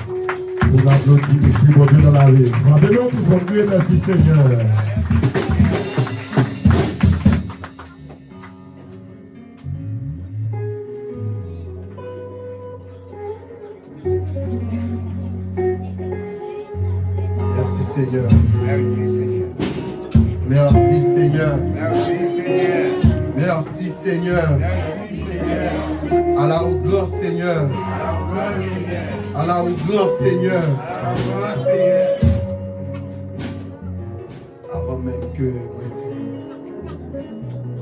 On applaudit l'Esprit de Dieu dans la vie. Rappelons pour votre Dieu, merci Seigneur. Merci Seigneur. Merci Seigneur. Merci Seigneur. Merci Seigneur. Merci Seigneur. Merci Seigneur. À la haut grand Seigneur. À la haut grand Seigneur. Avant même que moi dis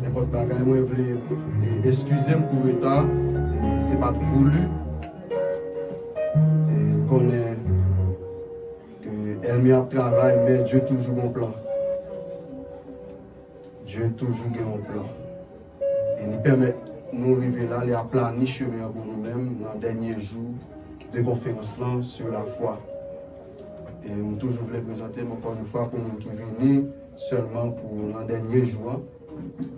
n'importe quoi, moi voulais excusez-moi pour le retard. C'est pas voulu. Et connaît que elle met un travail, mais Dieu toujours mon plan. Dieu toujours un plan. Et nous permet nous arriver là, les planifier chemin pour nous-mêmes dans le dernier jour de conférence là sur la foi. Et nous toujours voulais présenter encore une fois pour nous qui viennent seulement pour le dernier jour.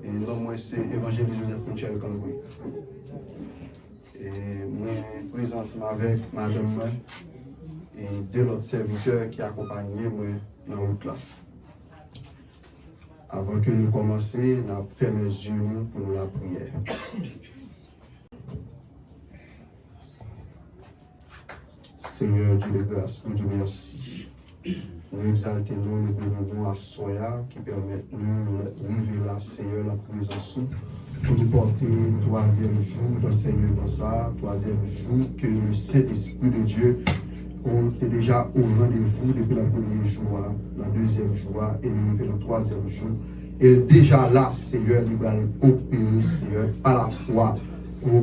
Et là, moi, c'est Évangéliste Joseph Michel Kangoué. Et moi, présente avec madame et deux autres serviteurs qui accompagnaient moi dans la route là. Avant que nous commencions, nous avons fermé les yeux pour nous la prière. Seigneur Dieu de grâce, nous te merci. Nous exaltons, nous bénissons à Soya qui permet de nous vivre là, Seigneur, dans la présence pour nous porter le troisième jour dans Seigneur dans ça, troisième jour que le Saint-Esprit de Dieu est déjà au rendez-vous depuis le premier jour, le deuxième jour et nous vivons le troisième jour. Et déjà là, Seigneur, nous allons opérer, Seigneur, par la foi.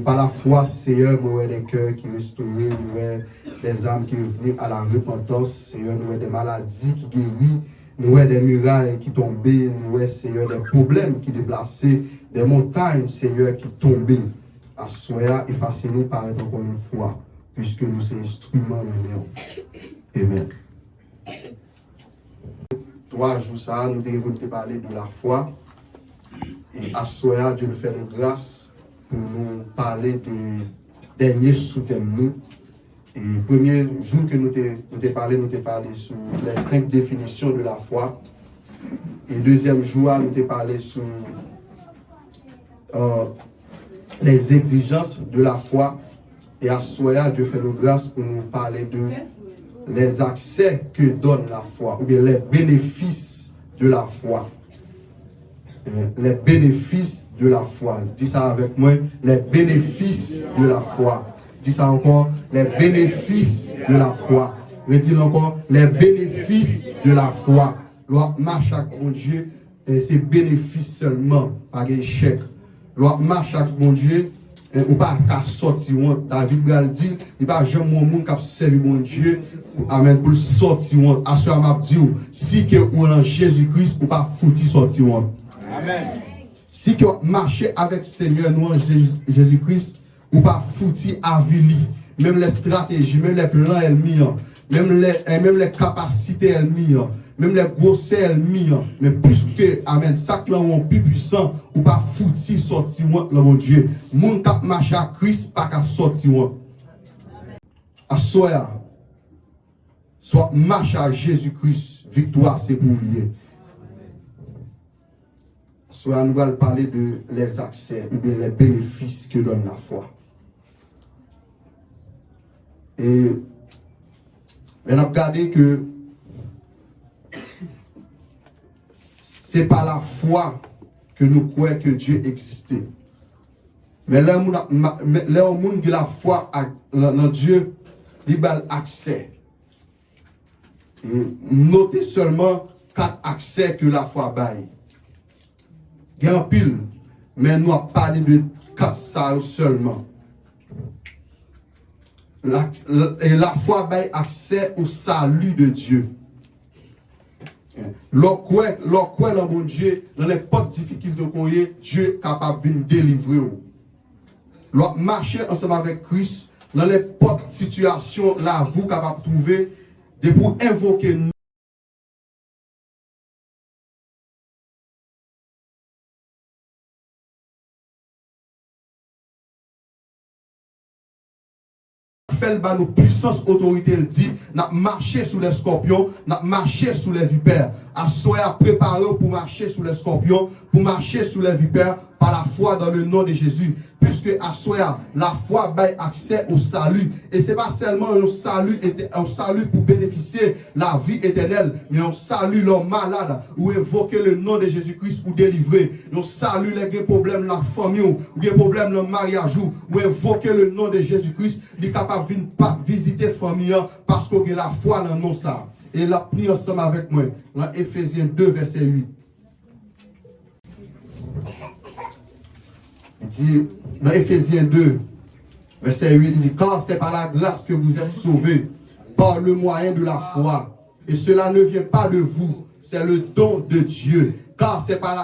Par la foi, Seigneur, nous avons des cœurs qui restaurent, nous avons des âmes qui reviennent à la repentance, Seigneur, nous avons des maladies qui guérissent, nous avons des murailles qui tombent, nous avons, Seigneur, des problèmes qui déplacent, des montagnes, Seigneur, qui tombent. À soi, effacez-nous par encore une fois, puisque nous sommes instruments de Dieu. Amen. 3 jours, ça, nous devons parler de la foi. Et à soi, Dieu nous fait une grâce pour nous parler des derniers sous-thèmes. Et le premier jour que nous t'ai parlé sur les 5 définitions de la foi. Et le deuxième jour, nous t'ai parlé sur les exigences de la foi. Et à soi, Dieu fait une grâce pour nous parler de les accès que donne la foi, ou bien les bénéfices de la foi. Les bénéfices de la foi. Dis ça avec moi, les bénéfices de la foi. Dis ça encore, les bénéfices de la foi. Redis encore, les bénéfices de la foi. L'on marche avec mon Dieu, c'est bénéfice seulement, pas d'échec. L'on marche avec mon Dieu, ou pas qu'à sortir. David Bral dit, il n'y a pas jamais un monde qui a servi mon Dieu, amen, pour sortir. À ce moment dit, si que ou en Jésus-Christ, ou pas foutu sortir. Amen. Si que marcher avec Seigneur, nous en Jésus-Christ, ou pas foutu avili, même les stratégies, même les plans ennemis, même les capacités ennemies, même les grosseurs ennemis, mais puisque, amen, ça que l'on plus puissant, ou pas foutu sortir, mon Dieu, moun kap marcher à Christ, pas qu'à sortir. À soi, soit marche à Jésus-Christ, victoire c'est pour lui. Soit nous allons parler de les accès ou bien les bénéfices que donne la foi. Et on a regardé que c'est par la foi que nous croyons que Dieu existait. Mais là, on monde qui la foi dans Dieu, il a accès. Et notez seulement 4 accès que la foi baille. Grand pile, mais nous avons parlé de 4 ça seulement. La foi baille accès au salut de Dieu. Lorsqu'on dans mon Dieu, dans les pas de difficultés qu'on y Dieu est capable de nous délivrer. Lorsqu'on marche ensemble avec Christ, dans les pas de situations là, vous capable de trouver, de pour invoquer nous. fait bah, nos puissance, autorité, elle dit, n'a marché sous les scorpions, n'a marché sous les vipères. Assoyez préparé pour marcher sous les scorpions, pour marcher sous les vipères, par la foi dans le nom de Jésus. Puisque assoyez la foi baille accès au salut. Et c'est pas seulement un salut pour bénéficier la vie éternelle, mais un salut l'homme malade, ou évoquer le nom de Jésus-Christ pour délivrer. Un salut les problèmes la famille, ou les problèmes le mariage, ou évoquer le nom de Jésus-Christ, il est capable de visiter la famille parce qu'il a la foi dans le nom ça. Et la pris ensemble avec moi dans Éphésiens 2, verset 8. Il dit, dans Éphésiens 2, verset 8, il dit, car c'est par la grâce que vous êtes sauvés, par le moyen de la foi. Et cela ne vient pas de vous, c'est le don de Dieu. Car c'est par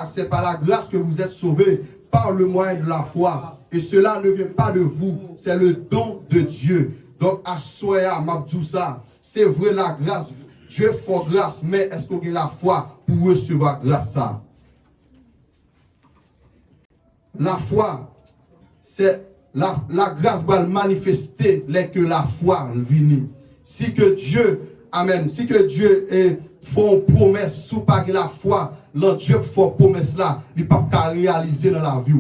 la grâce que vous êtes sauvés, par le moyen de la foi. Et cela ne vient pas de vous, c'est le don de Dieu. Donc, à Soya, Mabdoussa, c'est vrai la grâce, Dieu fait grâce, mais est-ce qu'on a la foi pour recevoir grâce ça? La foi, c'est la grâce va manifester dès que la foi vient. Si que Dieu, amen, si que Dieu fait une promesse sous pas la foi, là Dieu fait une promesse là, il ne peut pas réaliser dans la vie.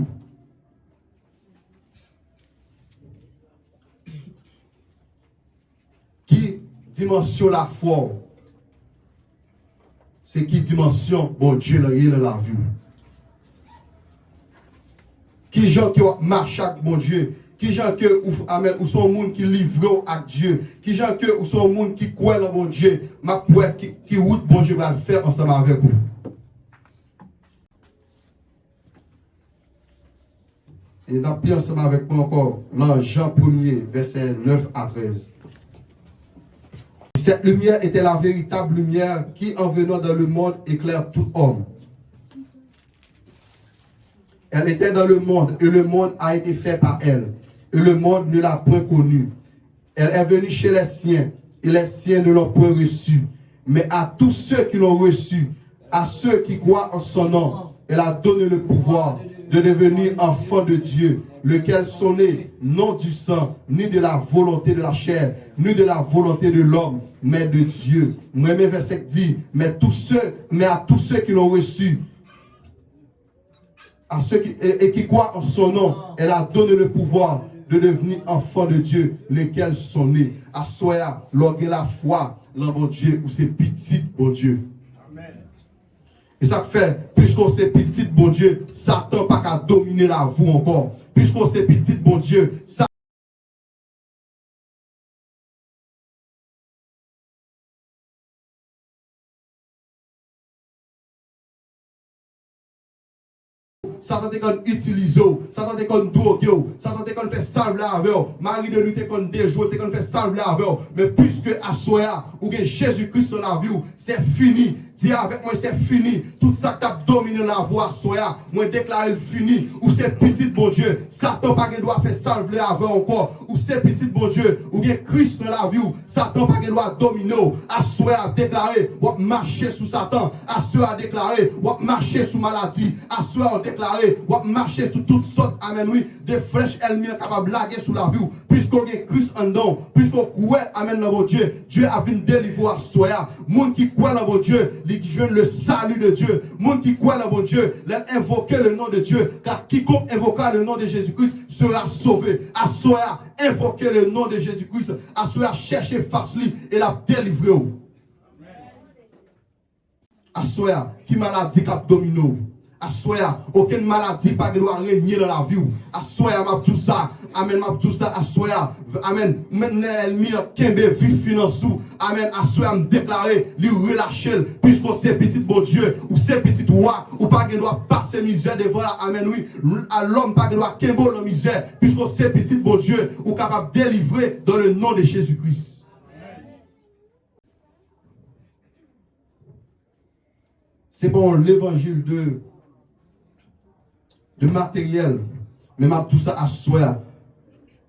Qui dimension la foi? C'est qui dimension bon Dieu dans la vie? Qui gens qui marchent avec bon Dieu? Qui gens que ou sont monde qui livrent à Dieu? Qui gens que ou sont monde qui croient en bon Dieu? Ma qui route bon Dieu va le faire ensemble avec vous. Et nous appelons ensemble avec moi encore dans Jean 1er, verset 9 à 13. Cette lumière était la véritable lumière qui, en venant dans le monde, éclaire tout homme. Elle était dans le monde et le monde a été fait par elle. Et le monde ne l'a point connue. Elle est venue chez les siens et les siens ne l'ont point reçue. Mais à tous ceux qui l'ont reçue, à ceux qui croient en son nom, elle a donné le pouvoir de devenir enfants de Dieu, lequel sont nés non du sang, ni de la volonté de la chair, ni de la volonté de l'homme, mais de Dieu. Moi, mes versets dit, mais à tous ceux qui l'ont reçu, à ceux qui croient en son nom, elle a donné le pouvoir de devenir enfants de Dieu, lesquels sont nés. À soya, lorsque la foi, dans mon Dieu, ou c'est petit, bon Dieu. Amen. Et ça fait, puisqu'on c'est petit, bon Dieu, Satan pas qu'à dominer la vous encore. Puisqu'on c'est petit, bon Dieu, Satan Satan te kon utiliser, Satan te kon droguer, Satan te kon fait salve la avec, Marie de lui te kon déjouer, te kon fait salve la avec, mais puisque à soya ou que Jésus-Christ dans la vie, c'est fini. Dis avec moi, c'est fini. Tout ça qui a dominé la voie, soya, moi déclare fini. Ou c'est petit bon Dieu, Satan pas qu'il doit faire salve la avec encore. Ou c'est petit bon Dieu, ou bien Christ dans la vie, Satan pas qu'il doit dominer. À soya déclarer, ou marcher sous Satan. À soya déclarer, ou marcher sous maladie. À soya déclarer, ou marcher sous toutes sortes, amen oui, des flèches ennemies capables de laguer sous la vie. Puisqu'on est Christ en dedans, puisqu'on croit, amen dans mon Dieu, Dieu a vu délivrer à soya. Monde qui croit dans mon Dieu, qui jeûne le salut de Dieu. Monde qui croit dans mon Dieu, invoquer le nom de Dieu, car quiconque invoquera le nom de Jésus-Christ sera sauvé. À soya, invoquer le nom de Jésus-Christ, à soya, chercher face lui et la délivrer. À soya, qui maladie cap domino. Assoya, aucune maladie pas de doit régner dans la vie. Assoya, m'a tout ça. Amen, m'a tout ça. Assoya, amen. Même l'ennemi kembe vie financière. Amen. Assoya, me déclarer, lui relâcher, puisqu'on c'est petit bon Dieu, ou c'est petit roi, ou pas de doit passer misère devant la, amen, oui. À l'homme pas de doit kembe la misère, puisqu'on c'est petit bon Dieu, ou capable de délivrer dans le nom de Jésus-Christ. C'est bon, l'évangile de matériel, mais tout ça à soi,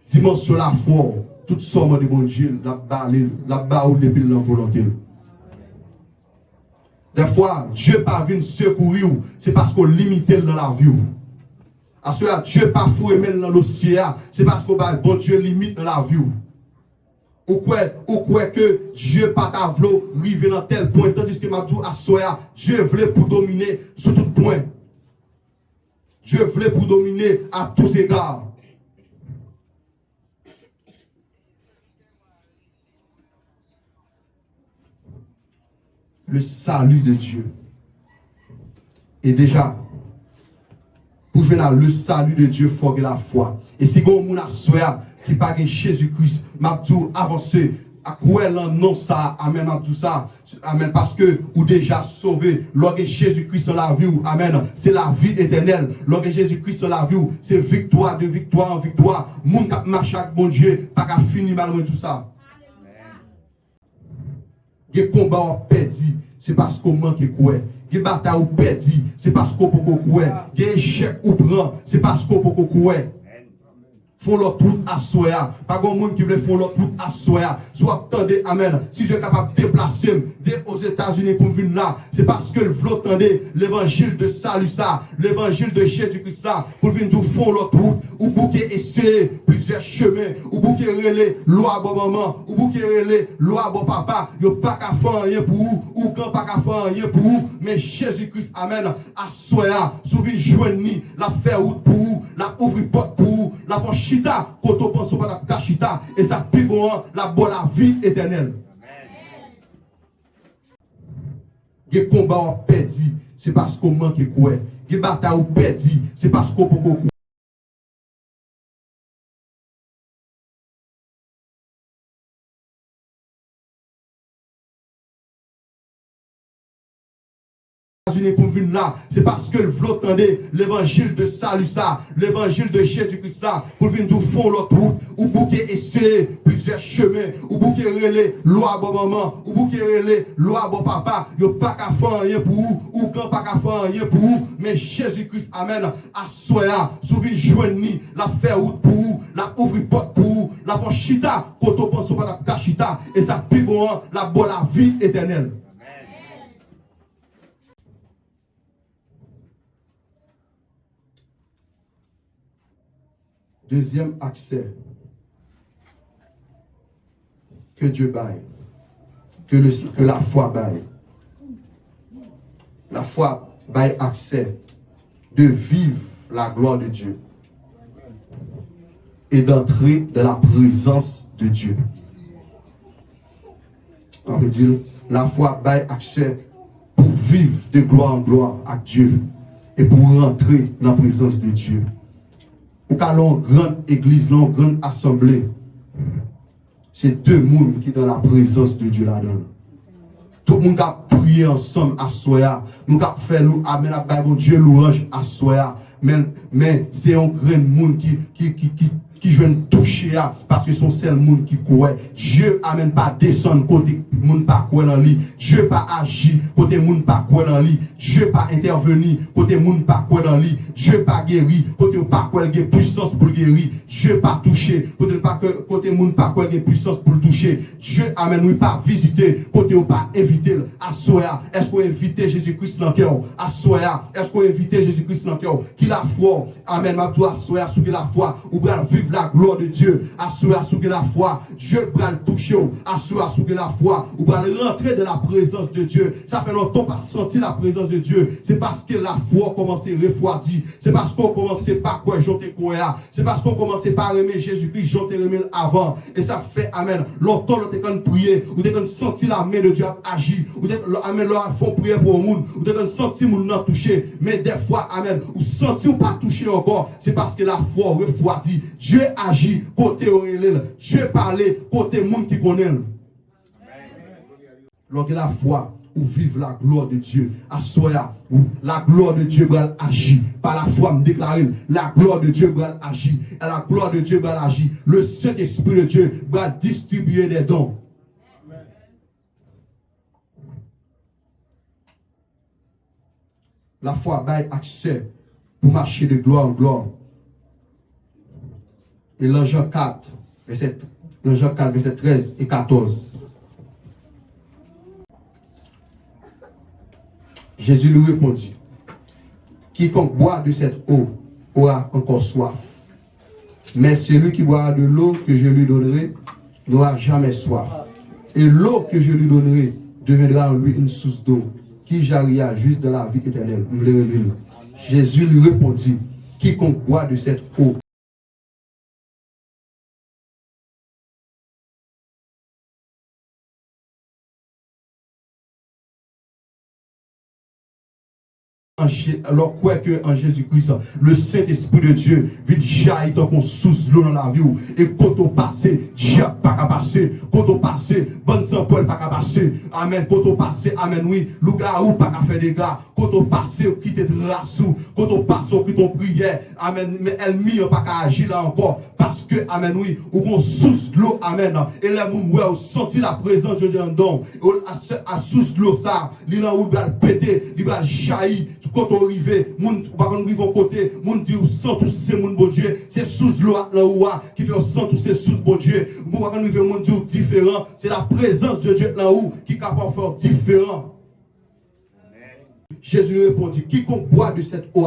dimension la foi, toute somme de bon Dieu, la bas ou depuis la volonté. Des fois, Dieu pas venu secourir, c'est parce qu'on limite dans la vie. À soi, Dieu pas foué dans le dossier, c'est parce qu'on bon Dieu limite dans la vie. Ou quoi que Dieu pas ta vlo, rive dans tel point, tandis que m'a dit à soya, Dieu voulait pour dominer sur tout point. Dieu voulait pour dominer à tous égards. Le salut de Dieu. Et déjà, pour jouer dans le salut de Dieu, il faut que la foi. Et si vous avez soya qui parle Jésus-Christ, m'a dit avancer. À quoi non ça, amen, tout ça, amen, parce que ou déjà sauvé, lorsque Jésus-Christ dans la vie, amen, c'est la vie éternelle, lorsque Jésus-Christ dans la vie, c'est victoire de victoire en victoire, mon cap marche avec bon Dieu, pas qu'à finir malgré tout ça. Les combats ont perdu, c'est parce qu'on manque quoi. Les batailles ont perdu, c'est parce qu'on peut quoi. Les échecs ou prend, c'est parce qu'on peut quoi. Font leur route à soya. Pas grand monde qui veut faire leur route à soya. Soit attendez, amen. Si je suis capable de déplacer aux États-Unis pour venir là, c'est parce que vous attendez l'évangile de salut ça, l'évangile de Jésus-Christ là, pour venir nous faire leur route, ou bouquer essayer plusieurs chemins, ou bouquer relais, loi bon maman, ou bouquer relais, loi bon papa, yo pas qu'à faire rien pour vous, ou quand pas qu'à faire rien pour vous, mais Jésus-Christ, amen, à soya, souvent joindre, la faire route pour vous, la ouvrir porte pour vous, la faire chita, quand on pense pas la chita, et ça pigon la bonne la vie éternelle. Les combats ont perdu, c'est parce qu'on manque quoi. Les batailles ont perdu, c'est parce qu'on peut quoi. Pour venir là, c'est parce que vous entendez l'évangile de salut ça, l'évangile de Jésus-Christ là, pour venir nous faire l'autre route, ou bouquer essayer plusieurs chemins, ou bouquer relais, loi bon maman, ou bouquer relais, loi bon papa, yo pas qu'à faire rien pour vous, ou quand pas qu'à faire rien pour vous, mais Jésus-Christ amène à soya, souvent joindre la faire route pour vous, la ouvrir porte pour vous, la faire chita, quand on pense pas la chita, et ça pigon la bonne la vie éternelle. Deuxième accès que Dieu baille, que la foi baille. La foi baille accès de vivre la gloire de Dieu et d'entrer dans la présence de Dieu. On peut dire, la foi baille accès pour vivre de gloire en gloire à Dieu et pour rentrer dans la présence de Dieu. Ou qu'allons une grande église, une grande assemblée, c'est deux mondes qui sont dans la présence de Dieu là-dedans. Tout le monde a prié ensemble à soya. Nous avons fait nous amen à Dieu louange à soya. Mais c'est un grand monde qui viennent toucher parce que son seul monde qui croit. Dieu amène pas descendre côté monde pas croire dans lui. Dieu pas agir côté monde pas croire dans lui. Dieu pas intervenir côté monde pas croire dans lui. Dieu pas guérir côté pas croire qu'il y a puissance pour guérir. Dieu pas toucher côté monde pas croire qu'il y a puissance pour toucher. Dieu amène nous pas visiter côté pas inviter à soya. Est-ce qu'on invite Jésus-Christ dans cœur à soya? Est-ce qu'on invite Jésus-Christ dans cœur qui la foi amène ma toi soya sous la foi ou bien vivre la gloire de Dieu, assurer la foi, Dieu va le toucher, assurer la foi, ou va rentrer dans la présence de Dieu. Ça fait longtemps pas sentir la présence de Dieu. C'est parce que la foi commence à refroidir. C'est parce qu'on commence pas quoi j'étais quoi. C'est parce qu'on commence pas à aimer Jésus-Christ, j'étais aimé avant. Et ça fait amen. Longtemps on quand prier, ou quand sentir la main de Dieu agir, ou amen leur font prier pour le monde, ou quand sentir mon non toucher, mais des fois amen, ou sentir ou pas toucher encore, c'est parce que la foi refroidit. Dieu agit côté Aurélie, Dieu parlait côté monde qui connaît. Lorsque la foi ou vive la gloire de Dieu, à soya, où la gloire de Dieu va agir. Par la foi, me déclarer, la gloire de Dieu va agir. Et la gloire de Dieu va agir. Le Saint-Esprit de Dieu va distribuer des dons. La foi va accès pour marcher de gloire en gloire. Et dans Jean 4, verset 13 et 14. Jésus lui répondit, quiconque boit de cette eau aura encore soif. Mais celui qui boira de l'eau que je lui donnerai n'aura jamais soif. Et l'eau que je lui donnerai deviendra en lui une source d'eau qui jaillira juste dans la vie éternelle. Jésus lui répondit, quiconque boit de cette eau alors quoi que en Jésus-Christ, le Saint-Esprit de Dieu vient jaillir tant qu'on source l'eau dans la vie. Et quand on passe, diable pas qu'à passer. Quand on passe, bonne sang Paul pas qu'à passer. Amen. Quand on passe, amen, oui. Loup-garou pas qu'à faire des gars. Quand on passe, on quitte de rassou. Quand on passe, on quitte ton prière. Amen. Mais elle m'y pas qu'à agir là encore. Parce que, amen, oui. Ou qu'on source l'eau, amen. Et là, vous senti la présence de Dieu en don. À source l'eau, ça. Il a où il va péter, il va jaillir. Quand on arrive, moun pas qu'on arrive au côté, moun dit sans tous ces moun bon Dieu, c'est sous l'eau là où qui fait sans tous ces sous bon Dieu. Moun pas qu'on arrive moun dit différent, c'est la présence de Dieu là où qui capable faire différent. Jésus répondit, quiconque boit de cette eau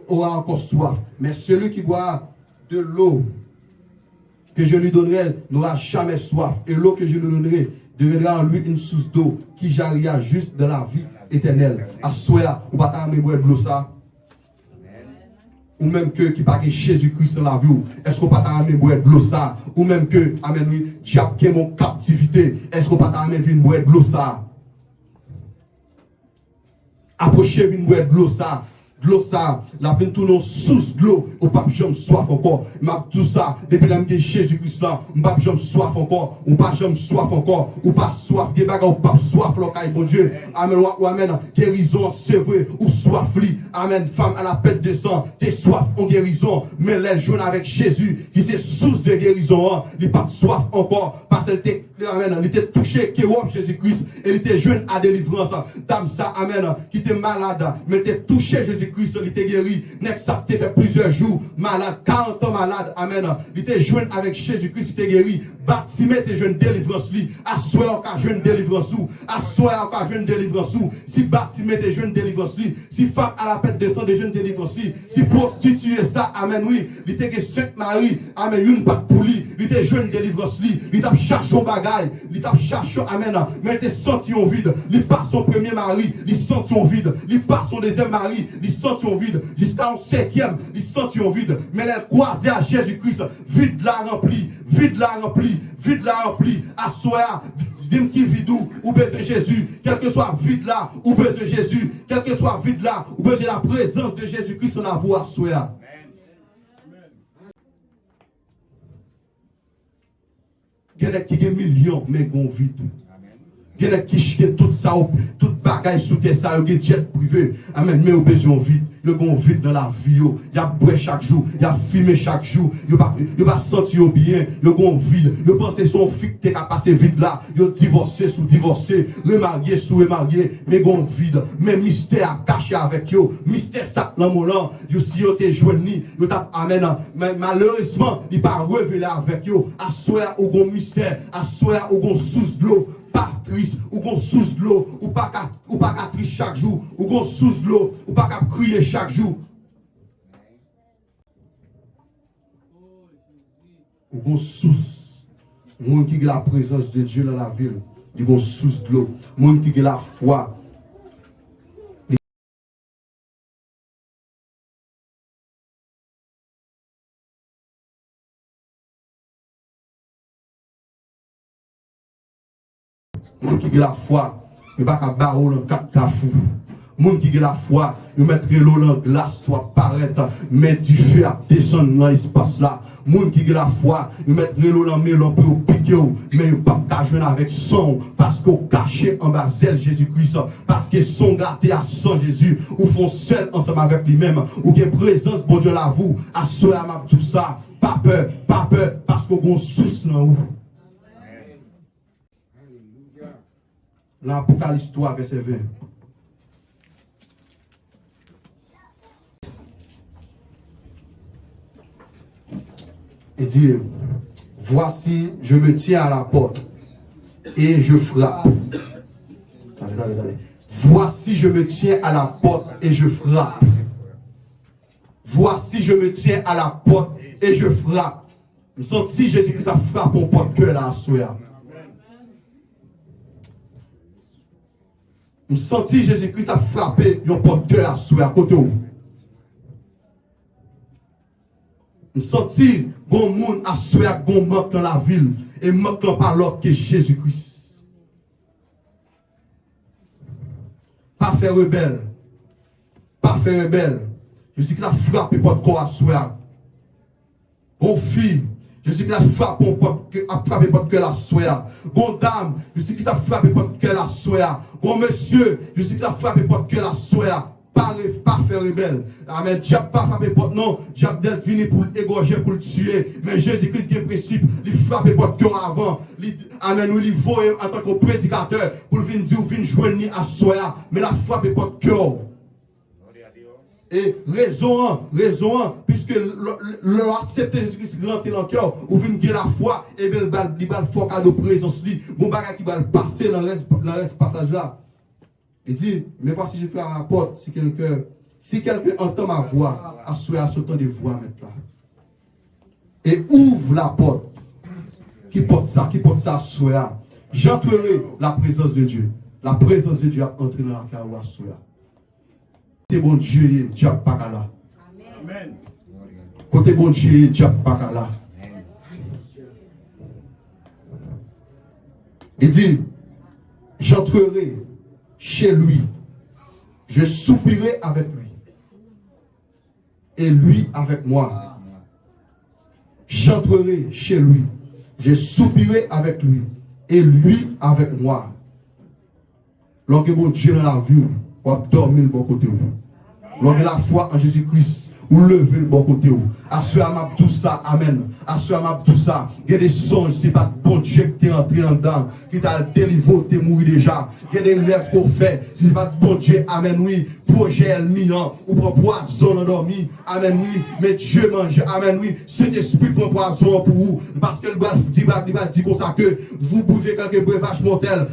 aura encore soif, mais celui qui boit de l'eau que je lui donnerai n'aura jamais soif, et l'eau que je lui donnerai deviendra en lui une source d'eau qui jaillira juste dans la vie éternelle. À soi, ou pas t'aimer boire de l'eau ça. Ou même que qui pas Jésus-Christ dans la vie. Est-ce qu'on pas t'aimer boire de l'eau ça? Ou même que, amen oui, diable qui est mon captivité. Est-ce qu'on pas t'aimer venir boire de l'eau ça? Approchez venir boire de l'eau ça. De l'eau ça, la peine tout non sous de l'eau, ou pas jamais soif encore. M'a tout ça, depuis l'âme de Jésus-Christ là, ou pas jamais soif encore, ou pas jamais soif encore, ou pas soif, des bagages, ou pas soif, l'ocaille, bon Dieu. Amen, ou amen, guérison, c'est vrai, ou soif, li. Amen, femme à la pète de sang, t'es soif en guérison, mais les jeunes avec Jésus, qui c'est source de guérison, il pas soif encore, parce qu'elle était, amen, il était touché, qui est Jésus-Christ, et il était jeune à délivrance. Dame ça, amen, qui était malade, mais était touché Jésus-Christ. Christ, il était guéri. Next, ça fait plusieurs jours. Malade, 40 ans malade. Amen. Il était jeune avec Jésus-Christ, il était guéri. Baptisé, était jeune délivrance. Assoir encore jeune délivrance. Assoir encore jeune délivrance. Si baptisé, était jeune délivrance. Si femme à la pète de sang, des jeunes délivrance. Si prostituée, ça, amen, oui. Il était que Sainte Marie. Amen, une patte pour lui. Il était jeune délivrance. Il t'a cherché au bagaille. Il t'a cherché, amen. Mais il était senti en vide. Il passe son premier mari. Il senti en vide. Il passe son deuxième mari. Il senti en vide. Jusqu'à un cinquième. Il senti en vide. Mais elle croisait à Jésus-Christ. Vide la rempli. Vide la rempli. Vide la rempli. Assoya. Dis-moi qui vide ou besoin de Jésus. Quel que soit vide là. Ou besoin de Jésus. Quel que soit vide là. Ou besoin de la présence de Jésus-Christ dans la voie. Assoya. Il y a qui ont millions, mais qui ont vide. Il y a qui chient tout ça, tout bagaille sous terre, ça, il y a jet privé. Amen, mais au besoin vide. Il y a vide dans la vie. Il y a boire chaque jour. Il y a fumer chaque jour. Il y a pas sentir bien. Il y a vide. Il y a pensé son fille qui a passé vide là. Il y a divorcé sous divorcé. Remarié sous remarié. Mais il y a vide. Mais mystère caché avec eux. Mystère ça dans mon nom. Si vous êtes joigni, vous êtes amen. Mais malheureusement, il n'est pas révélé avec eux. À soi, ou un mystère. À soi, ou un sous de l'eau. Pas triste, ou qu'on sous de l'eau, ou pas qu'à triste chaque jour, ou qu'on sous de l'eau, ou pas qu'à crier chaque jour. Ou qu'on sous. Moi qui ai la présence de Dieu dans la ville, ils vont sous de l'eau. Moi qui ai la foi. Moun qui a la foi, il va pas barreau dans quatre cafous. Moun qui a la foi, il mettre l'eau dans glace, soit paraître, mais du feu à descendre dans l'espace là. Moun qui a la foi, il mettre l'eau dans melon pour piquer, mais il pas qu'à jouer avec son, parce qu'on caché en bas zèle Jésus-Christ, parce que son gâté à son Jésus, ou font seul ensemble avec lui-même, ou qu'il y a présence, bon Dieu la vous, à cela m'a tout ça, pas peur, parce qu'on sous dans vous. L'Apocalypse 3, verset 20. Il dit, voici, je me tiens à la porte et je frappe. Attendez. Voici, je me tiens à la porte et je frappe. Voici, je me tiens à la porte et je frappe. Je sens si Jésus-Christ a frappé mon porte-cœur là à soir. Je sens si Jésus-Christ a frappé mon porte-cœur à soir à côté où. Je sens si bon monde a soir bon manque dans la ville et manque par l'autre que Jésus-Christ. Pas faire rebelle. Pas faire rebelle. Jésus-Christ a frappé votre corps à soir. Bon fille, Jésus-Christ a frappé votre cœur à soir. Bon dame, Jésus-Christ a frappé votre cœur à soir. Bon monsieur, Jésus-Christ a frappé votre cœur à soir. Pas faire rebelle. Amen. Diable pas frappé votre non. Diable d'être venu pour l'égorger, pour le tuer. Mais Jésus-Christ qui est principe, il frappe votre cœur avant. Amen. Nous, il voit en tant que prédicateur pour venir dire, venir joindre à soir. Mais la frappe votre cœur. Et raison, puisque l'accepter Jésus-Christ rentre dans le cœur, ou vient gagner la foi, et bien, il va le fort cadeau présence, bon bagage qui va le passer dans le reste passage là. Il dit, mais voici, je fais la porte, si quelqu'un entend ma voix, assoyez à ce temps de voix maintenant. Et ouvre la porte, qui porte ça, assoyez. J'entrerai la présence de Dieu. La présence de Dieu a entré dans la carrière, assoyez. Côté bon Dieu, diable pas là. Amen. Côté bon Dieu, diable pas là. Il dit, j'entrerai chez lui, je soupirai avec lui, et lui avec moi. J'entrerai chez lui, je soupirai avec lui, et lui avec moi. Lorsque mon Dieu dans la vie, on va dormir le bon côté. Lorsque la foi en Jésus-Christ, ou lever le bon côté. Assoyez à tout ça, amen. Assoyez à tout ça. Il y a des songes, c'est pas bon Dieu qui t'est entré en dedans, qui t'a délivré, t'es mort déjà. Il y a des rêves qu'on fait, c'est pas bon Dieu, amen, oui. Projet elmiant, ou pour poison endormi, amen, oui. Mais Dieu mange, amen, oui. Cet esprit prend poison pour vous. Parce que le bras dit comme ça que vous buvez quelques breuvages mortels.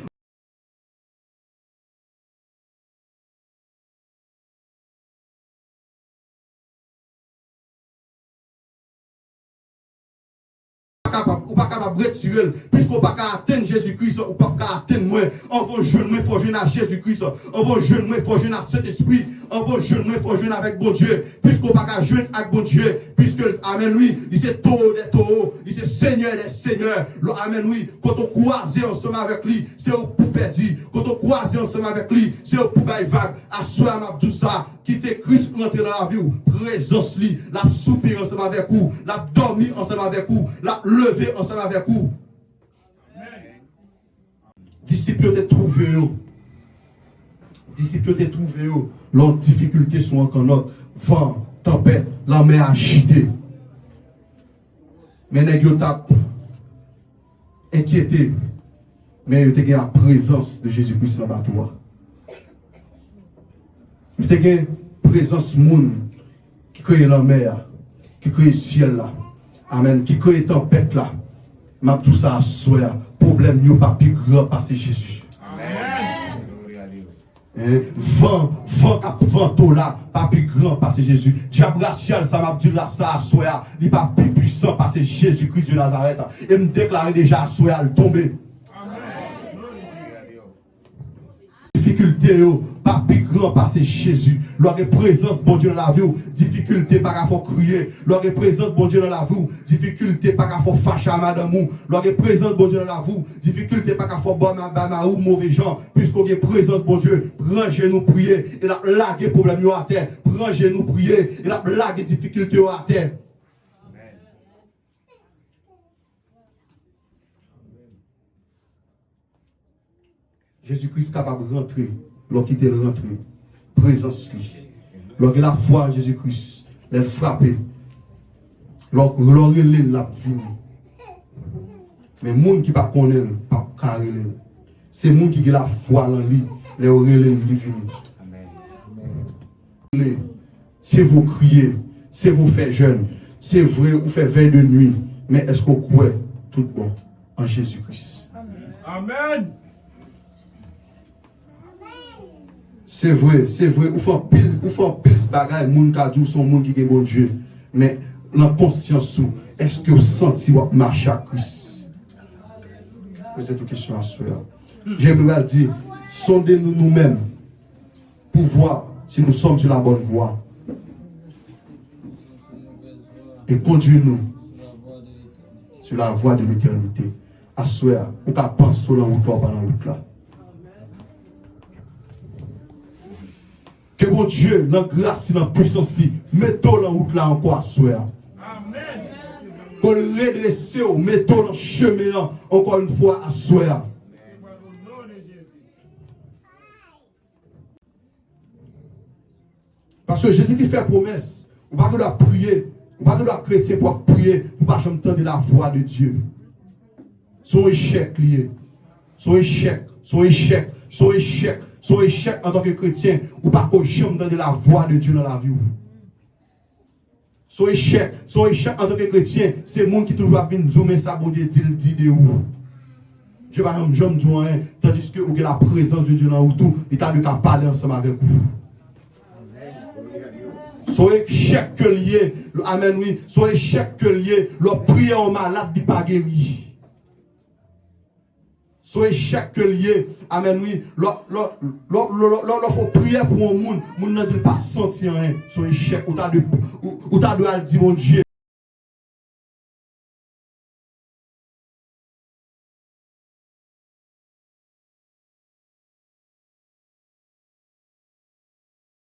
Ou pas capable de retirer, puisqu'on pas capable atteindre Jésus-Christ, ou pas capable atteindre moi. On va jeûner, moi, il faut jeûner à Jésus-Christ. On va jeûner, moi, il faut jeûner à cet esprit. On va jeûner, moi, il faut jeûner avec bon Dieu. Puisqu'on pas capable jeûner avec bon Dieu, puisque, amen, oui, il c'est taureau des taureaux, il c'est Seigneur des seigneurs. Amen, oui, quand on croise ensemble avec lui, c'est au pour perdu. Quand on croise ensemble avec lui, c'est au pour bail vague. Assoyez à tout ça, quittez Christ rentrer dans la vie, présence lui, la soupir ensemble avec vous, la dormir ensemble avec vous, la lever ensemble avec vous. Disciples de trouver, leurs difficultés sont encore notre vent, tempête, la mer agitée. Mais les gens inquiétés, mais ils ont la présence de Jésus-Christ dans le bateau. Ils ont la présence monde qui crée la mer, qui crée le ciel là. Amen. Qui crée la tempête là. Mais tout ça à soi. Problème n'est pas plus grand parce que Jésus. Amen. Vent là, pas plus grand parce que Jésus. Diable racial, ça m'a dit là, ça à soi. Il n'est pas plus puissant parce que Jésus-Christ de Nazareth. Et me déclarer déjà à soi, le tomber. Difficulté, pas plus grand parce que Jésus. Leur présence, bon Dieu, dans la vie, difficulté, pas qu'à faut crier. Leur présence, bon Dieu, dans la vie, difficulté, pas qu'à faut fâcher à madame ou. Leur présence, bon Dieu, dans la vie, difficulté, pas qu'à faut bon à ou mauvais gens. Puisqu'on a présence, bon Dieu, rangez nous prier. Et la blague problème à terre. Rangez nous prier. Et la blague difficulté à terre. Jésus-Christ est capable de rentrer, lorsqu'il est rentré, présence lui. Lorsqu'il a la foi en Jésus-Christ, il frappé. Lorsqu'il l'a vu. Mais les gens qui ne connaissent pas, pas c'est les gens qui ont la foi en lui, les relais lui. C'est vous crier, c'est vous faire jeûne, c'est vrai, vous faire veille de nuit. Mais est-ce qu'on croit tout bon en Jésus-Christ? Amen. C'est vrai, vous faites pile ce bagage, moun ka djou son moun qui est bon Dieu. Mais la conscience, est-ce que vous sentez votre marche à Christ? Posez une question à soi. J'aimerais dire, sondez-nous nous-mêmes pour voir si nous sommes sur la bonne voie. Et conduisez-nous sur la voie de l'éternité. À soi, on peut penser sur la route pendant la route là. Que mon Dieu, dans la grâce et dans la puissance, mettons la route là encore à soi. Amen. Qu'on redresse, mettons dans le chemin encore une fois à soi. Parce que Jésus qui fait promesse, on va pas prier, on va pas chrétien pour prier, pour pas jamais entendre la voix de Dieu. Son échec lié, son échec en tant que chrétien, ou pas jamais entendre la voix de Dieu dans la vie. Son échec en tant que chrétien, c'est le monde qui toujours a venir zoomer ça pour dire dit de où. Je ne vais pas jamais dire rien, tandis que vous avez la présence de Dieu dans tout, il t'a dû parler ensemble avec vous. Son échec que lié, amen oui, son échec que lié, le prière en malade n'est pas guéri. Son échec que lié, amen oui, faut prier pour un monde, monde n'a pas senti rien, son échec, ou t'as de dire mon Dieu.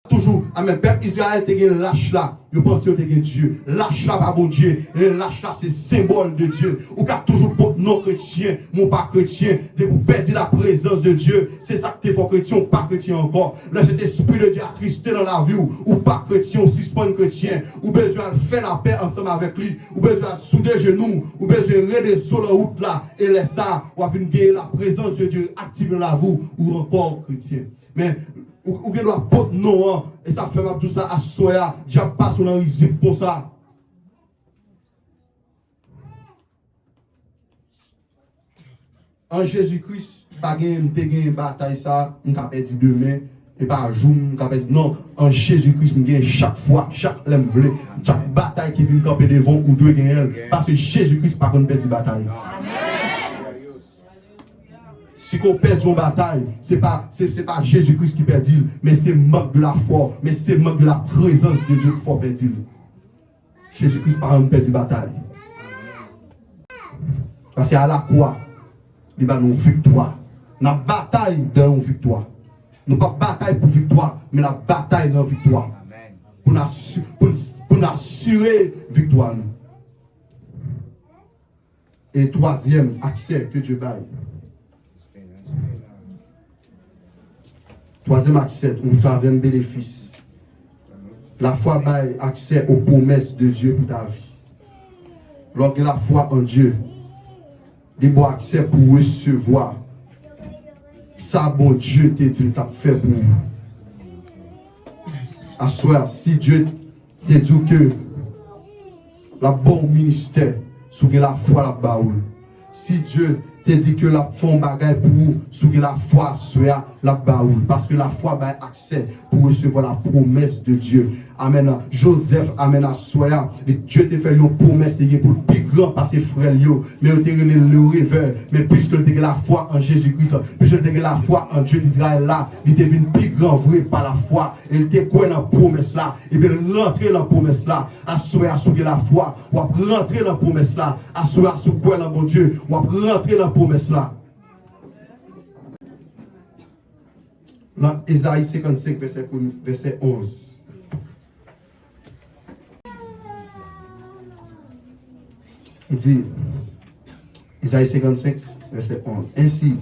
Toujours, amen, peuple Israël te gen lâche là, je pense que te gen Dieu. Lâche là pas bon Dieu, et lâche là c'est symbole de Dieu. Ou car toujours pour non chrétien, mon pas chrétien, de vous perdre la présence de Dieu. C'est ça que t'es fort chrétien ou pas chrétien encore. Là cet esprit de Dieu attristé dans la vie ou pas chrétien ou suspend chrétien, ou besoin de faire la paix ensemble avec lui, ou besoin de souder genoux, ou besoin de rester sur la route là, et laisser ça, ou venir gagner la présence de Dieu active dans la vie, ou encore chrétien. Mais ou bien doit porter non et ça fait tout ça à soya j'ai pas sur un risque pour ça. En Jésus-Christ pas gagner bataille ça on a perdu demain et pas jour on a perdu non en Jésus-Christ on gagne chaque fois chaque l'envelé chaque bataille qui vient camper devant ou doit gagner parce que Jésus-Christ pas qu'on perd bataille. Amen. Si on perd une bataille, c'est pas Jésus-Christ qui perd, mais c'est manque de la foi, mais c'est manque de la présence de Dieu qu'il faut perdre. Jésus-Christ par exemple perd une bataille. Parce qu'à la croix, il y a une victoire. La bataille dans une victoire. Nous pas bataille pour victoire, mais la bataille dans victoire. Pour assurer victoire. Et troisième accès que Dieu baille. Troisième accès, on troisième bénéfice. La foi baille accès aux promesses de Dieu pour ta vie. Lorsque la foi en Dieu, il y a accès pour recevoir ça, bon Dieu t'a dit, t'a fait pour vous. À soi, si Dieu t'a dit que la bon ministère, sous la foi la baoule. Si Dieu te dit que la fond bagaille pour vous, sous la foi soit la baoule. Parce que la foi a accès pour recevoir la promesse de Dieu. Amen. Joseph, amen à soi. Dieu te fait une promesse pour le plus grand par ses frères. Mais il te le rêveur. Mais puisque tu as la foi en Jésus-Christ, puisque tu as la foi en Dieu d'Israël là, il devient plus grand vrai par la foi. Et il te quoi dans la promesse là. Il veut rentrer dans la promesse là. À soi, sous la foi. Ou à rentrer dans la promesse là. À soi, sous quoi dans mon Dieu. Ou à rentrer dans la promesse là. Dans Ésaïe 55, verset 11. Il dit, Ésaïe 55, verset 11. Ainsi,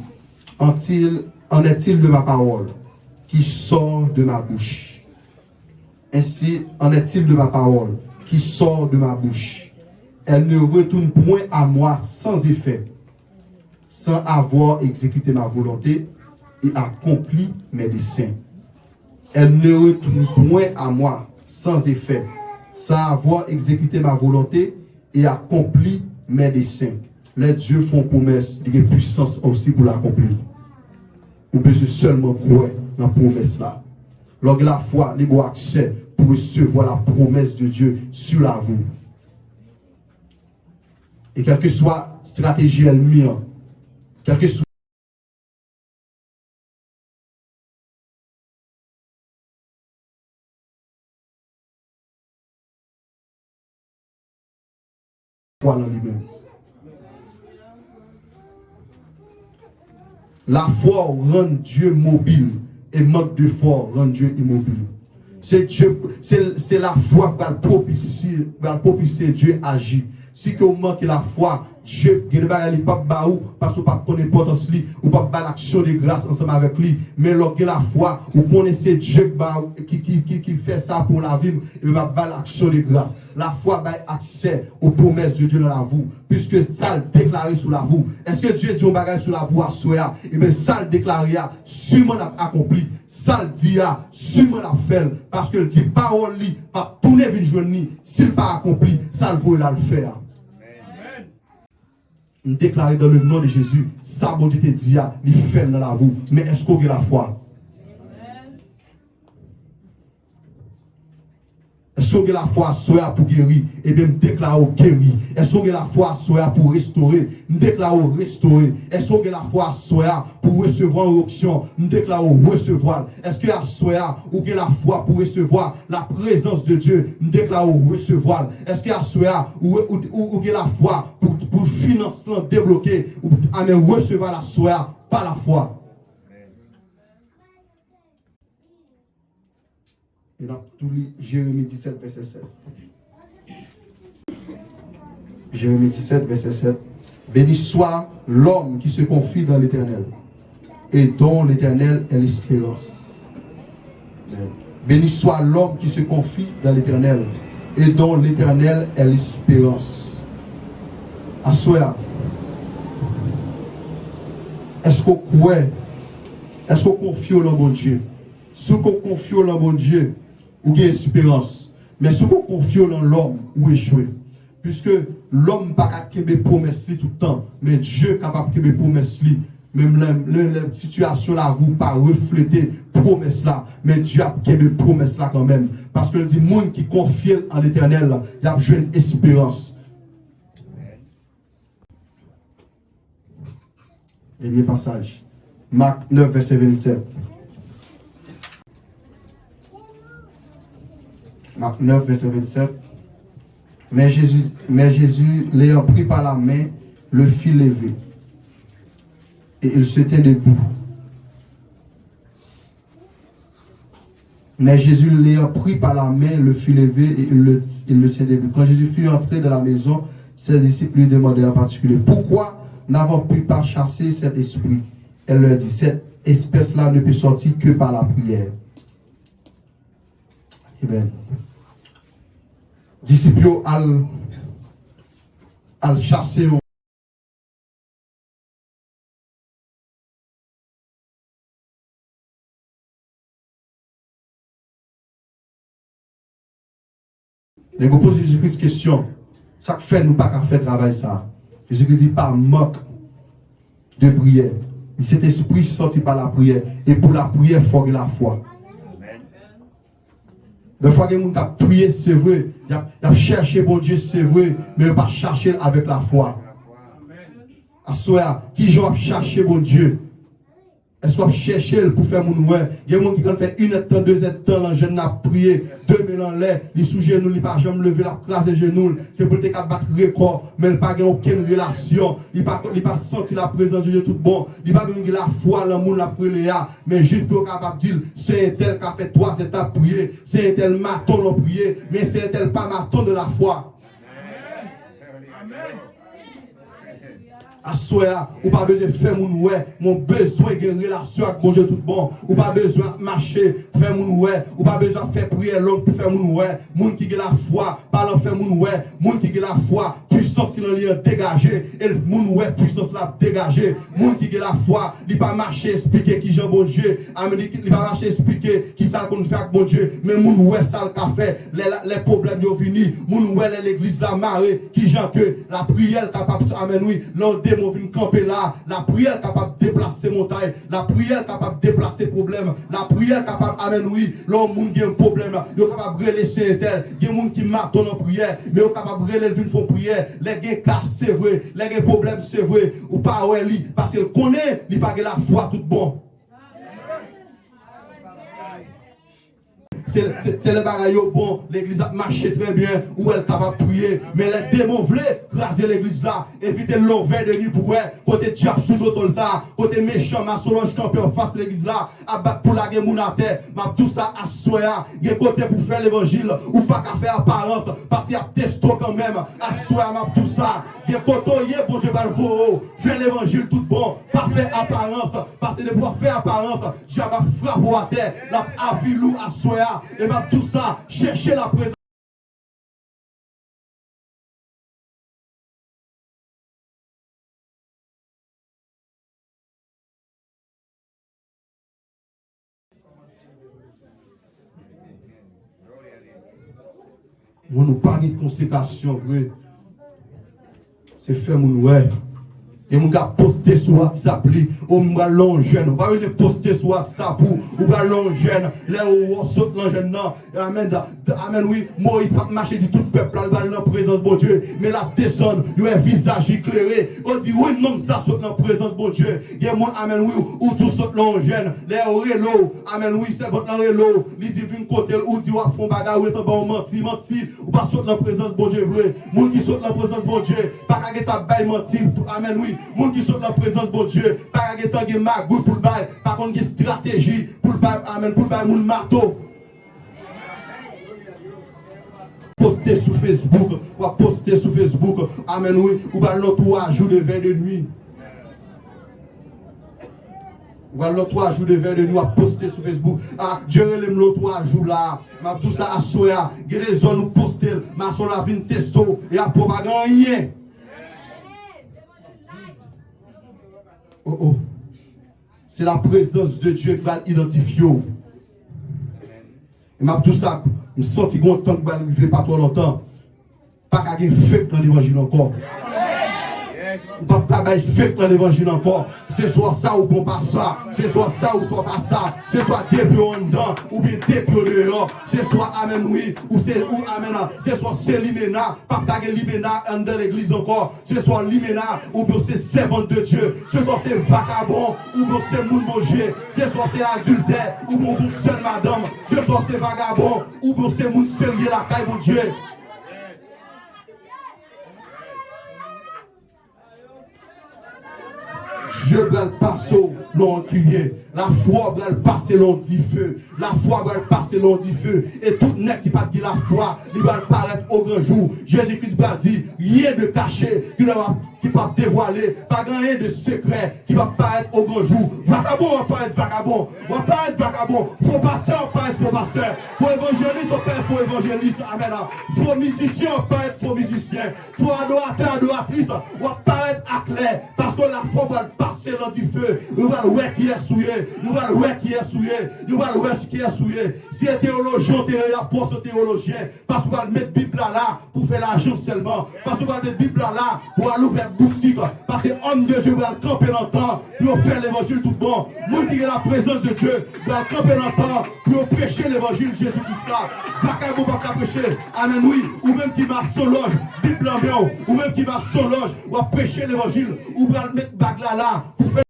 en est-il de ma parole qui sort de ma bouche? Ainsi, en est-il de ma parole qui sort de ma bouche? Elle ne retourne point à moi sans effet, sans avoir exécuté ma volonté et accompli mes desseins. Elle ne retourne point à moi sans effet, sans avoir exécuté ma volonté et accompli mes desseins. Les dieux font promesse, il y a puissance aussi pour l'accomplir. Vous besoin seulement croire dans la promesse là. Lors de la foi, il y a accès pour recevoir la promesse de Dieu sur la vous. Et quelle que soit la stratégie ennemie, quelle que soit la foi dans lui-même. La foi rend Dieu mobile et manque de foi rend Dieu immobile. C'est la foi qui va propulser Dieu agir. Si vous manquez la foi, Dieu ne va pas baou parce que vous ne connaissez pas l'importance ou pas l'action de grâce ensemble avec lui. Mais lorsque la foi, vous connaissez Dieu qui fait ça pour la vie, il va pas l'action de grâce. La foi va accès aux promesses de Dieu dans la vie, puisque ça le déclaré sur la vie. Est-ce que Dieu dit un bagage sur la vie à soi? Et bien ça le déclaré, sûrement l'a accompli. Ça le dit, sûrement l'a fait. Parce que le dit parole, pas tourner vers journée, s'il pas accompli, ça le vaut le faire. Nous déclarer dans le nom de Jésus, ça bon Dieu te dit, il fait dans la vie. Mais est-ce qu'on a la foi? Est-ce qu'on a la foi soit pour guérir et bien déclarer guérir? Est-ce qu'on a la foi soit pour restaurer? Nous déclarons restaurer. Est-ce qu'on a la foi soit pour recevoir une option? Nous déclarons recevoir. Est-ce que la soit ou que la foi pour recevoir la présence de Dieu? Nous déclarons recevoir. Est-ce que la soit ou que la foi pour financement débloquer ou recevoir la soit par la foi? Et là, tout lit Jérémie 17, verset 7. Jérémie 17, verset 7. Béni soit l'homme qui se confie dans l'Éternel et dont l'Éternel est l'espérance. Béni soit l'homme qui se confie dans l'Éternel et dont l'Éternel est l'espérance. Assoya. Est-ce qu'on croit? Est-ce qu'on confie au bon Dieu? Si on confie au bon Dieu, ou gagne espérance. Mais si on confie dans l'homme, ou échouer. Puisque l'homme n'a pas qu'à promesses tout le temps, mais Dieu est capable de promesses. Même la situation là, vous pas refléter promesse là, mais Dieu a qu'à promesses là quand même. Parce que dit, monde qui confie en l'Éternel, il y a une espérance. Dernier passage. Marc 9, verset 27. Marc 9, verset 27. Mais Jésus, l'ayant pris par la main, le fit lever. Et il se tint debout. Mais Jésus, l'ayant pris par la main, le fit lever et il le tient debout. Quand Jésus fut entré dans la maison, ses disciples lui demandèrent en particulier, pourquoi n'avons-nous pas chassé cet esprit? Elle leur dit, cette espèce-là ne peut sortir que par la prière. Amen. Disciples al chasser et vous posez Jésus-Christ question, ça fait nous pas qu'à faire travail ça. Jésus-Christ dit pas manque de prière. Cet esprit sorti par la prière. Et pour la prière, il faut la foi. Des fois, il y a des gens qui prié, c'est vrai. Il a cherché bon Dieu, c'est vrai. Mais il n'a pas cherché avec la foi. À soi, qui j'en cherché bon Dieu? Est-ce qu'on chercher pour faire mon ouais? Il y a des gens qui ont fait une temps, 2 temps, là, je n'ai prié, 2000 en l'air, les sous genoux, ils pas jamais lever la classe des genoux, c'est pour te battre record, mais il n'a pas aucune relation, il n'a pas senti la présence de Dieu tout bon, il n'a pas eu la foi, l'amour, la prière, mais juste pour capable dire, c'est un tel qui a fait 3 étapes prier, c'est un tel maton l'ont prié, mais c'est un tel pas maton de la foi. À soi, ou pas besoin de faire mon ouais, mon besoin de relation avec mon Dieu tout bon, ou pas besoin de marcher, faire mon ouais, ou pas besoin de faire prière longue pour faire mon ouais, moun qui a la foi, parlant faire mon ouais, moun qui a la foi, puissance il en dégagé, et mon ouais, puissance la dégagé, moun qui a la foi, il pas marcher expliquer qui Jean bon Dieu, il pas marcher expliquer qui ça qu'on fait avec mon Dieu, mais mon ouais ça le café, les problèmes yo vini, mon ouais l'église la marée, qui Jean que la prière capable amen oui, oui, l'on démon vient camper là. La prière capable de déplacer montagne. La prière capable de déplacer problème. La prière capable, amen, oui, l'on moun qui a un problème. Yo capable de laisser tel. Il y a moun qui martonne en prière. Mais yo capable de lever une prière. Les gens cas, c'est vrai. Les gens problèmes, c'est vrai. Ou pas, ouais, li. Parce qu'il connaît, il pas la foi tout bon. C'est le bagaille bon, l'église a marché très bien, où elle est capable de prier, mais les démons voulaient craser l'église là, éviter l'envers de nuit pour elle, côté diable sous d'autres ça, côté méchant, ma Solange campé en face de l'église là, à battre pour la guerre mon à terre, ma tout ça à soya, il y a côté pour faire l'évangile, ou pas qu'à faire apparence, parce qu'il y a testo quand même, à soya, ma tout ça, il y a côté, bon Dieu va le voir, faire l'évangile tout bon, pas faire apparence, parce que de pouvoir faire apparence, Dieu va frapper à terre, la avilou à soya, et même tout ça, chercher la présence. On nous pas de consécration, vrai. C'est fait mon ouais. Et mon gars posté sur WhatsApp, ou mon gars l'engène, ou pas venir poster sur WhatsApp, ou pas l'engène, là où on saute l'engène, non, amen, amen, oui, Moïse pas marcher du tout peuple, là, dans la présence de Dieu, mais la descend, il y a un visage éclairé, on dit, oui, non, ça saute dans la présence de Dieu, il y a mon, amen, oui, ou tout saute l'engène, là où rélo, amen, oui, c'est votre rélo, il dit, vient côté, ou dit, ou font bagarre, ou est en bas, menti, ou pas saute dans la présence de Dieu, vrai, mon qui saute dans la présence de Dieu, pas qu'à ta baille menti, amen, oui, moun qui sont dans la présence de Dieu, pas qu'il y ait magouille pour le bail, par contre, il y a une stratégie pour le bail, amen, pour le bail, moun marteau. Poster sur Facebook, ou poster sur Facebook, amen, oui, ou bien l'entourage de verre de nuit. Ou bien l'entourage de verre de nuit, ou poster sur Facebook. Ah, Dieu l'aime l'entourage là, ma tout ça à soya, il y a des zones où poster, ma son la vine testo, et à propagande rien. Oh oh. C'est la présence de Dieu qui va l'identifier. Et m'a tout ça, je me sens content que je ne vais pas trop longtemps. Pas qu'à faire fake dans l'évangile encore. Pas qu'à faire dans l'évangile encore. C'est soit ça ou bon pas ça. C'est soit ça ou soit pas ça. C'est soit depuis en dedans ou bien depuis dehors. C'est soit amen oui ou c'est ou amen. C'est soit c'est limena. Pas qu'à limena dans l'église encore. C'est soit limena ou bien c'est servant de Dieu. C'est soit c'est vagabond ou bien c'est moun manger. C'est soit c'est adultère ou bien c'est seule madame. C'est soit c'est vagabond ou bien c'est moun sérieux la caille de Dieu. Dieu va le passer l'on crier. La foi va le passer l'on dit feu. La foi va le passer l'on dit feu. Et tout net qui pas dit la foi, il va paraître au grand jour. Jésus-Christ va dire, rien de caché qui va dévoiler, pas rien de secret qui va paraître au grand jour. Vagabond va pas être vagabond. Va pas être vagabond. Faux pasteur va pas être faux pasteur. Faux évangéliste va pas être faux évangéliste. Amen. Faux musicien va pas être faux musicien. Faux adorateur, adoratrice va pas être à clair. Parce que la foi va le passer dans du feu. Nous allons voir qui est souillé. Nous allons voir qui est souillé. Nous allons voir ce qui est souillé. Si un théologien, apôtre théologien, parce qu'on va mettre la Bible là pour faire l'argent seulement. Parce qu'on va mettre la Bible là pour aller ouvrir boutique. Parce que l'homme de Dieu va camper dans le temps pour faire l'évangile tout bon. Nous dire la présence de Dieu va camper dans le temps pour prêcher l'évangile Jésus-Christ là. Pas qu'à pas prêcher. Amen, oui. Ou même qui va son loge, Bible en bien, ou même qui va son loge, ou va prêcher l'évangile, ou va mettre bague là pour faire.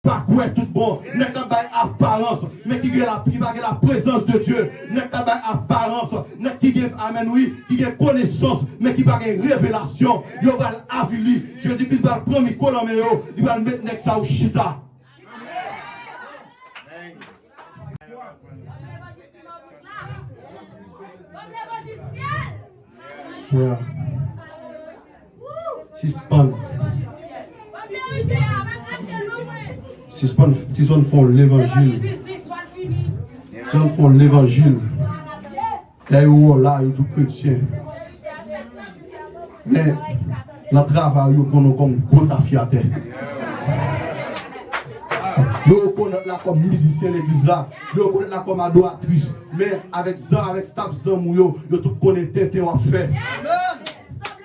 Pas quoi tout bon, n'est qu'à apparence, mais qui a la présence de Dieu, n'est qu'à apparence, n'est qui a amen oui, qui a connaissance, mais qui a révélation, il va l'avilir. Jésus-Christ va prendre micro dans mes yeux, il va mettre nek ça au chita. Sois suspend. Si on font l'évangile, si on font l'évangile, là où là, il y a tout chrétien. Mais le travail, il y a comme gros affiaté. Nous reconnaissons là comme musicien l'église là. Nous reconnaissons là comme adoratrice. Mais avec ça, avec Stab Zamou, nous tout connaissons et on fait.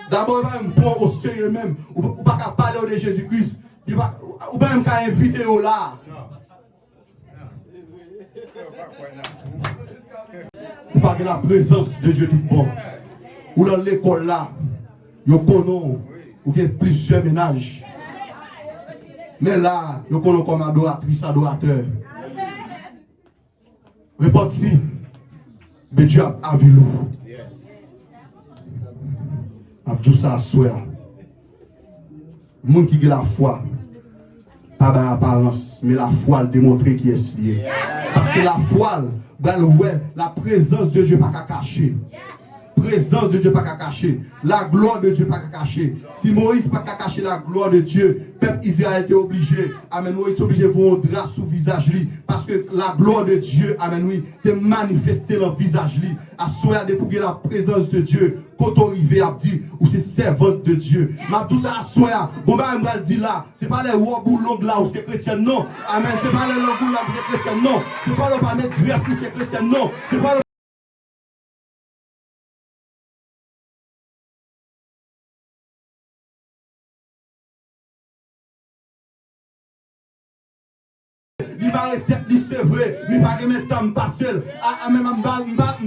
D'abord, on prend au sérieux même. Ou pas qu'à parler de Jésus-Christ. Ou pas même qu'à inviter là. Ou pas que la présence de Dieu tout bon. Ou dans l'école là, nous connaissons ou qu'il y a plusieurs ménages. Mais là, nous connaissons comme adoratrice, adorateur. Répondez, mais Dieu a vu nous. Abdou ça souhait. Le monde qui a la foi, pas d'apparence, mais la foi le démontrer qui est lié. Parce que la foi, la présence de Dieu pas qu'à cacher. Présence de Dieu pas qu'à cacher. La gloire de Dieu pas qu'à cacher. Si Moïse pas qu'à cacher la gloire de Dieu, peuple Israël était obligé. Amen. Moïse est obligé de voir un drap sous le visage lui. Parce que la gloire de Dieu, amen, oui, te manifester dans le visage lui. À soya de pour la présence de Dieu. Quand on arrive à dire, ou c'est servante de Dieu. Ma tout ça à soya. Bon, bah, je dit là. C'est pas les rois boulons là où c'est chrétien, non. Amen. C'est pas les longs là où c'est chrétien, non. C'est pas le pas mettre greffe où c'est chrétien, non. C'est pas le il va être c'est vrai, il va remettre temps passer. Même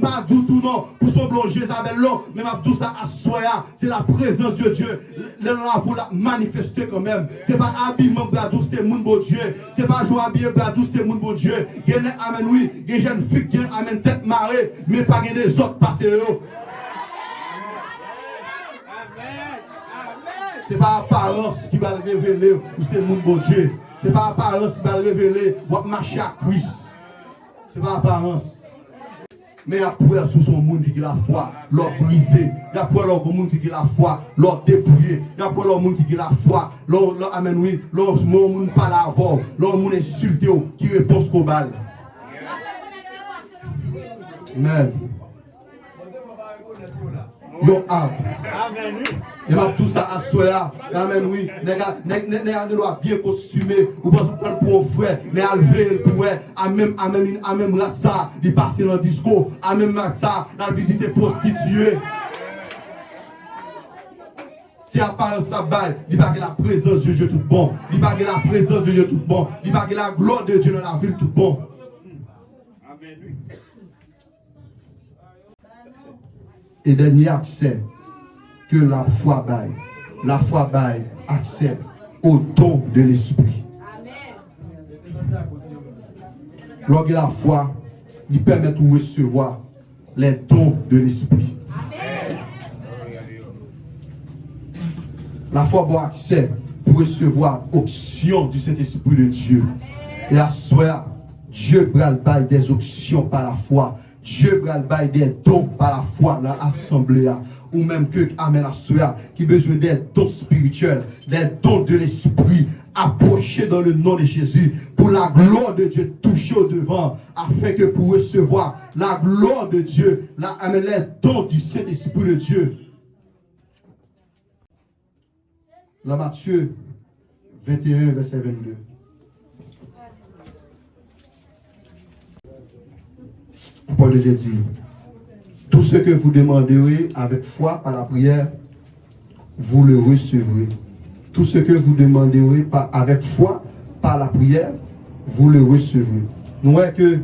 pas du tout non, pour son blond Jézabel là, mais m'a tout ça à soya, c'est la présence de Dieu. Là vous la manifester quand même. C'est pas habillement bradou, c'est mon bon Dieu. C'est pas jouer habillé bradou, c'est mon bon Dieu. Gagne amen oui, gagne jeune fille, gagne amen tête marée, mais pas gagne des autres passer yo. C'est pas apparence qui va le révéler ou c'est mon bon Dieu. C'est pas apparence qui va le révéler ou marcher à Christ. C'est pas apparence. Mais après, sous son monde qui a la foi, l'or brisé. Il y a pour l'autre monde qui a la foi, l'or dépouillé. Il y a pour l'autre monde qui a la foi, l'or amen oui, l'or monde pas la voix, l'or monde insulté qui répond qu'au bal. Amen. Yo amen. Et va tout ça à soi. Amen, oui. Les gars, doit bien costumé. Ou pas prendre pour frère. Mais à lever pour amen, ratsa. Il passe dans le disco. Amen, ratsa. La visite prostituée. Si apparence ça baille, il va la présence de Dieu tout bon. Il va la présence de Dieu tout bon. Il va la gloire de Dieu dans la ville tout bon. Amen, oui. Et dernier accès que la foi baille. La foi baille accès au don de l'esprit. Lorsque la foi, il permet de recevoir les dons de l'esprit. La foi a accès pour recevoir l'onction du Saint-Esprit de Dieu. Et à soi, Dieu bral baille des options par la foi. Dieu bral baille des dons par la foi dans l'assemblée. Ou même que, amen, à soi, qui a besoin des dons spirituels, des dons de l'esprit, approcher dans le nom de Jésus, pour la gloire de Dieu toucher au devant, afin que pour recevoir la gloire de Dieu, amen, les dons du Saint-Esprit de Dieu. Dans Matthieu 21, verset 22. Paul de Dieu dit, tout ce que vous demanderez avec foi par la prière, vous le recevrez. Tout ce que vous demanderez avec foi par la prière, vous le recevrez. Nous voyons que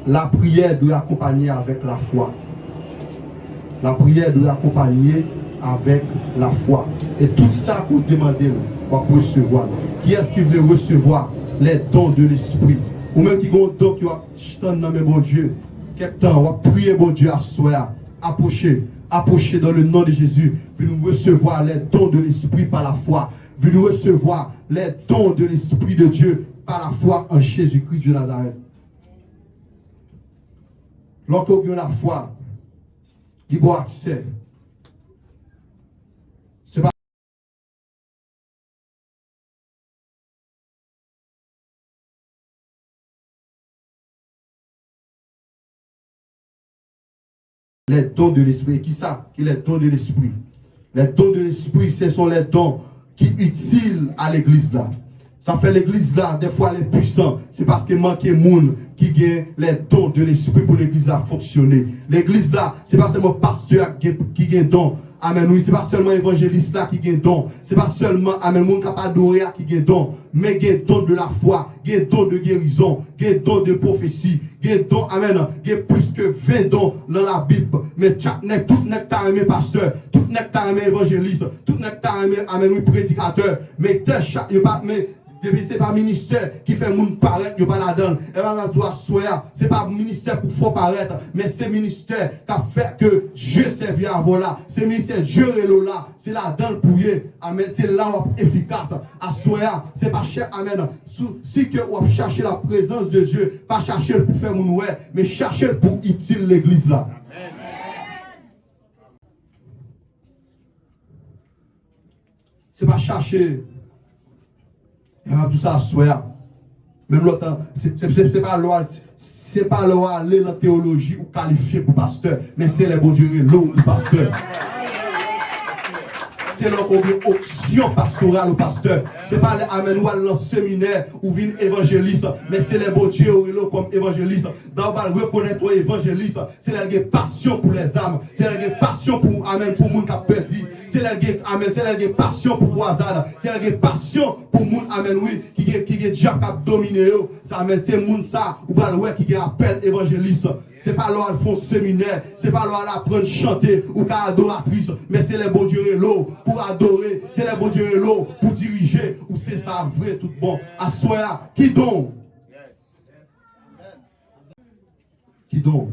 la prière doit accompagner avec la foi. La prière doit accompagner avec la foi. Et tout ça que vous demandez, vous recevoir. Qui est-ce qui veut recevoir les dons de l'esprit? Ou même qui ont un don qui va stand dans mes bon Dieu. Quelque temps, on va prier bon Dieu à soi. Approchez dans le nom de Jésus. Puis nous recevoir les dons de l'esprit par la foi. Puis nous recevoir les dons de l'esprit de Dieu par la foi en Jésus-Christ de Nazareth. Lorsqu'on a la foi, il doit accès. C'est pas les dons de l'esprit. Qui ça? Qui les dons de l'esprit? Les dons de l'esprit, ce sont les dons qui utiles à l'église là. Ça fait l'église là, des fois elle est puissante. C'est parce qu'il manque de monde qui gagne les dons de l'esprit pour l'église à fonctionner. L'église là, c'est pas seulement pasteur qui gagne don. Amen, oui, c'est pas seulement évangéliste là qui gagne don. C'est pas seulement, amen, monde capable d'adorer qui gagne don. Mais gagne don de la foi, gagne don de guérison, gagne don de prophétie, gagne don, amen, gagne plus que 20 dons dans la Bible. Mais tout n'est pas aimé pasteur, tout n'est pas aimé évangéliste, tout n'est pas aimé, amen, oui, prédicateur. Mais c'est pas ministère qui fait moun paraître, yo pas la donne. Et va doit soya, c'est pas ministère pour faut paraître, mais c'est ministère qui a fait que Dieu servi à voilà. C'est ministère Dieu est là, c'est la donne pour y. Amen, c'est là efficace. À soya, c'est pas cher, amen. Si que on chercher la présence de Dieu, pas chercher pour faire moun ouais, mais chercher pour utile l'église là. C'est pas chercher. Tout ça, soit. Même l'autre, c'est pas loi, c'est pas loi aller dans la théologie ou qualifier pour pasteur, mais c'est les bons dieux l'eau pour pasteur. C'est leur option pastorale au pasteur. C'est pas les amen ou dans le séminaire ou vin évangéliste, mais c'est les bons dieux comme évangéliste. Dans le reconnaître évangéliste, c'est la passion pour les âmes, c'est la passion pour amen pour monde qui a perdu. C'est la amen, c'est la passion pour croisade, c'est la passion pour monde amen oui qui est déjà cap dominer ça amen c'est monde ça ou pas ouais qui appelle évangéliste. C'est pas là font séminaire, c'est pas là apprendre chanter ou qu'à adoratrice, mais c'est les bons dieux l'eau pour adorer, c'est les bons dieux l'eau pour diriger ou c'est ça vrai tout bon. À soi qui donc qui donc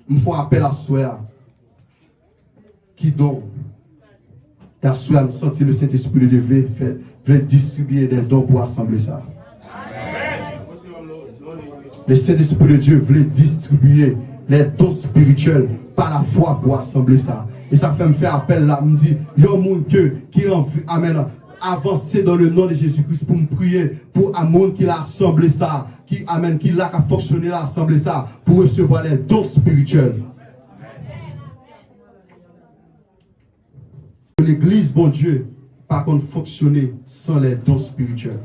il faut appel à soi qui donc et à soi me sentir le Saint-Esprit de Dieu veut distribuer des dons pour assembler ça. Le Saint-Esprit de Dieu voulait distribuer les dons spirituels par la foi pour assembler ça. Et ça fait me faire appel là, me dit, il y a un monde qui amène avancer dans le nom de Jésus-Christ pour me prier pour un monde qui a assemblé ça, qui amène, qui l'a fonctionné là, assemblé ça, pour recevoir les dons spirituels. L'église, bon Dieu, par contre, fonctionner sans les dons spirituels.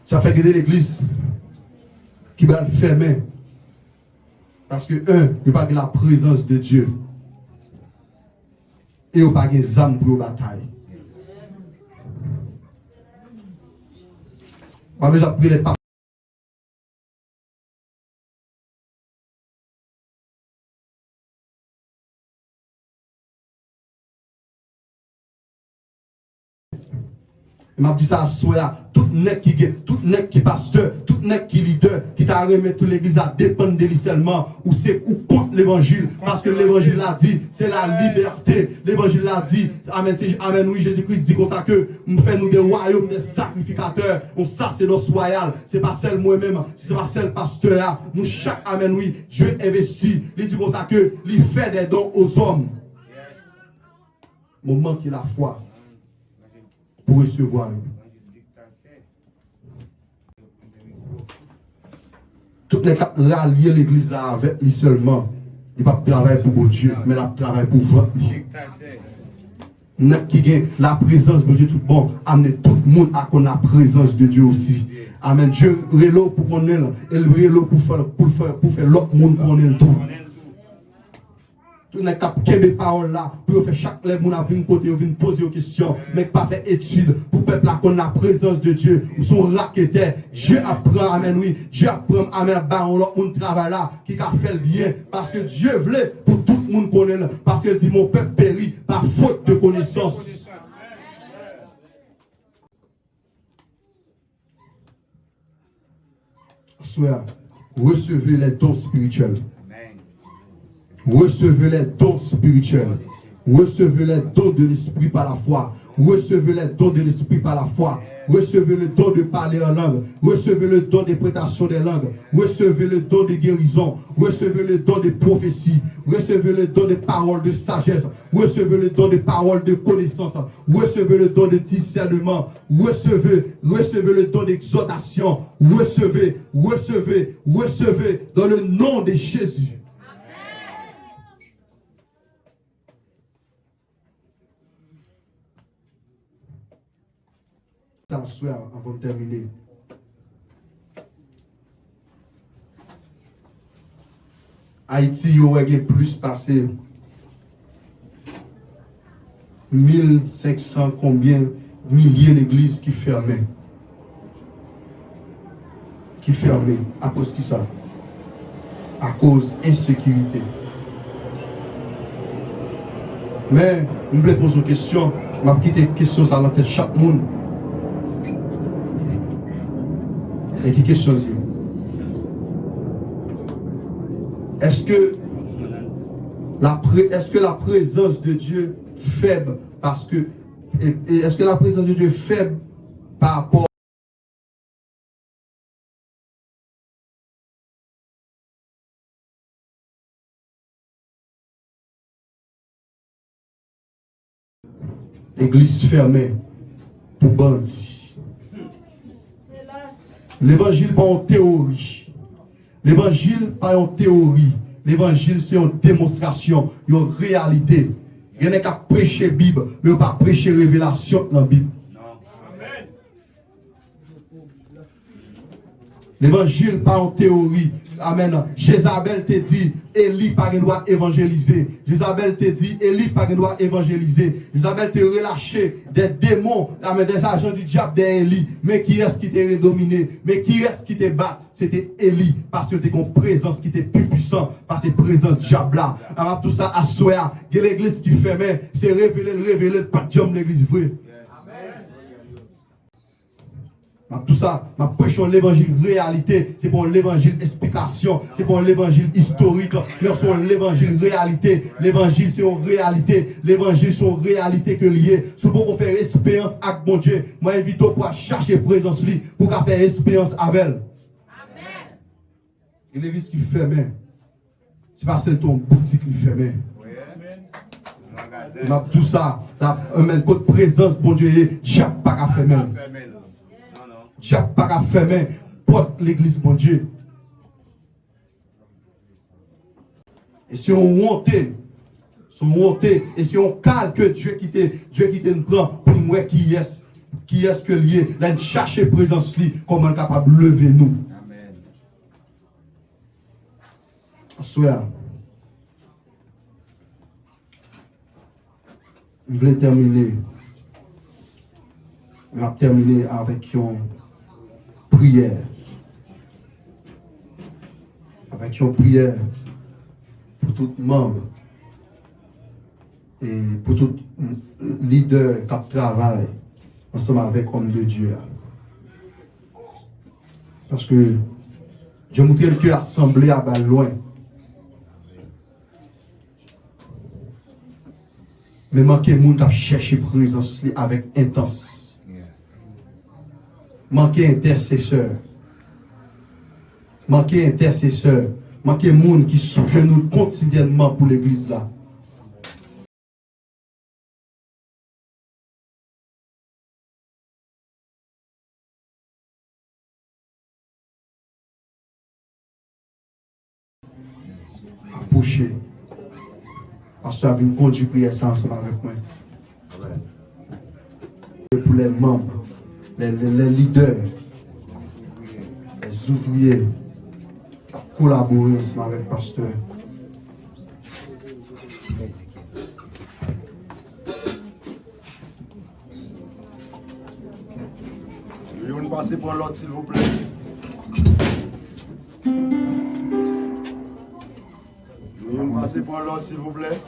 Ça fait que l'église qui va le fermer. Parce que, il n'y a pas la présence de Dieu. Et il n'y a pas des âmes pour la bataille. On va prier les il m'a dit ça à soi, tout nec qui pasteur, tout nec qui leader, qui t'a remis toute l'église à dépendre de lui seulement, ou c'est ou contre l'évangile, parce que l'évangile l'a dit, c'est la liberté. L'évangile l'a dit, amen, amen, oui, Jésus-Christ dit comme ça que nous faisons nous des royaumes, des sacrificateurs, on ça c'est notre royal, c'est pas seul moi-même, c'est pas seul pasteur, nous chaque, amen, oui, Dieu investit, il dit comme ça que, il fait des dons aux hommes. Moment qu'il a foi. Pour recevoir. Toutes les cas rallier l'église là avec lui seulement. Il ne va pas travailler pour Dieu, mais il travaille pour vous. Qui gagne la présence de Dieu tout bon, amener tout le monde à connaître la présence de Dieu aussi. Amen. Dieu relo pour connaître, et le relo pour faire l'autre monde connaître tout. Tout n'est qu'à des paroles là, pour faire chaque lèvre, on a vu une côté, on vient poser des questions, mais pas faire étude, pour peuple là qu'on a la présence de Dieu, ou son raqueteur, Dieu apprend, amen, oui, Dieu apprend, amen, bah, on l'autre monde travaille là, qui a fait le bien, parce que Dieu voulait pour tout le monde connaître, parce qu'il dit, mon peuple périt par faute de connaissance. Soit, recevez les dons spirituels. Recevez les dons spirituels. Recevez les dons de l'esprit par la foi. Recevez les dons de l'esprit par la foi. Recevez le don de parler en langue. Recevez le don d'interprétation des langues. Recevez le don de guérison. Recevez le don de prophétie. Recevez le don de paroles de sagesse. Recevez le don de paroles de connaissance. Recevez le don de discernement. Recevez le don d'exhortation. Recevez dans le nom de Jésus. Ça, avant de terminer. Haïti, il y aurait plus passé 1500 combien milliers d'églises qui fermaient. Qui fermaient. À cause de ça? À cause d'insécurité. Mais, je voulais poser une question. Je vais quitter une question ça dans la tête de chaque monde. Et qui question Dieu? Est-ce que la présence de Dieu faible parce que est-ce que la présence de Dieu est faible par rapport à l'église fermée pour bandits? L'évangile pas en théorie. L'évangile pas en théorie. L'évangile c'est une démonstration, une réalité. Il n'y a qu'à prêcher la Bible, mais pas prêcher révélation dans la Bible. L'évangile pas en théorie. Amen. Jézabel te dit, Élie pas doit évangéliser. Jézabel te dit, Élie pas doit évangéliser. Jézabel te relâché des démons, amen, des agents du diable derrière Élie. Mais qui est-ce qui t'a dominé? Mais qui est-ce qui te bat? C'était Élie. Parce que t'es une présence qui était plus puissante. Parce que présence diable là. Alors tout ça à soi. Il y a l'église qui fermait. C'est révéler, pas de l'église vraie. Tout ça, ma prêchons l'évangile réalité, c'est pour l'évangile explication, c'est pour l'évangile historique, mais c'est l'évangile réalité. L'évangile c'est une réalité, l'évangile c'est une réalité que lié. C'est pour faire expérience avec mon Dieu. Moi invite pour chercher présence lui, pour faire expérience avec elle. Amen. Et l'église qui ferme, c'est pas celle ton boutique qui ferme. Tout ça, la côté présence bon Dieu, j'ai pas qu'à fermer. J'ai pas qu'à fermer porte l'église, mon Dieu. Et si on monte, et si on cale que Dieu qui te prend pour moi qui est que lié, là, chercher présence li, comment capable de lever nous. Amen. Soir. Je voulais terminer. Je vais terminer avec une prière. Avec une prière pour tout membre et pour tout leader qui travaille ensemble avec l'homme de Dieu. Parce que je montre que l'assemblée à loin. Mais manquer de monde à chercher présence avec intense. Manquer intercesseur. Manquer intercesseur. Manquer monde qui soutient nous quotidiennement pour l'église là. Approcher. Parce que vous avez conduit prière ça ensemble avec moi. Et pour les membres, les leaders, les ouvriers qui ont collaboré ensemble avec le pasteur. Vous passez pour l'autre, s'il vous plaît. Vous passez pour l'autre, s'il vous plaît.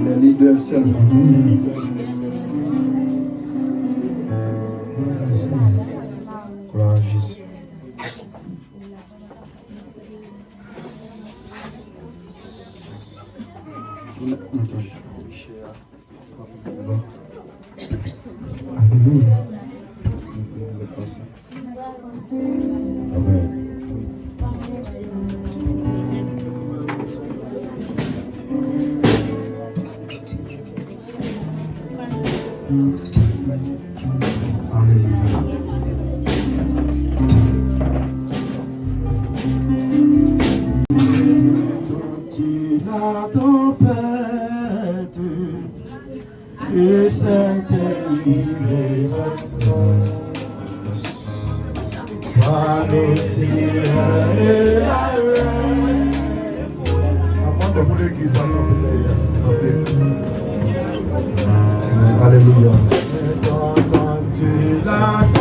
Les leaders seulement. Alléluia. Amen. Alléluia. La tempête et cette livraison par le Seigneur et la reine. Avant de l'église, Alléluia. tu la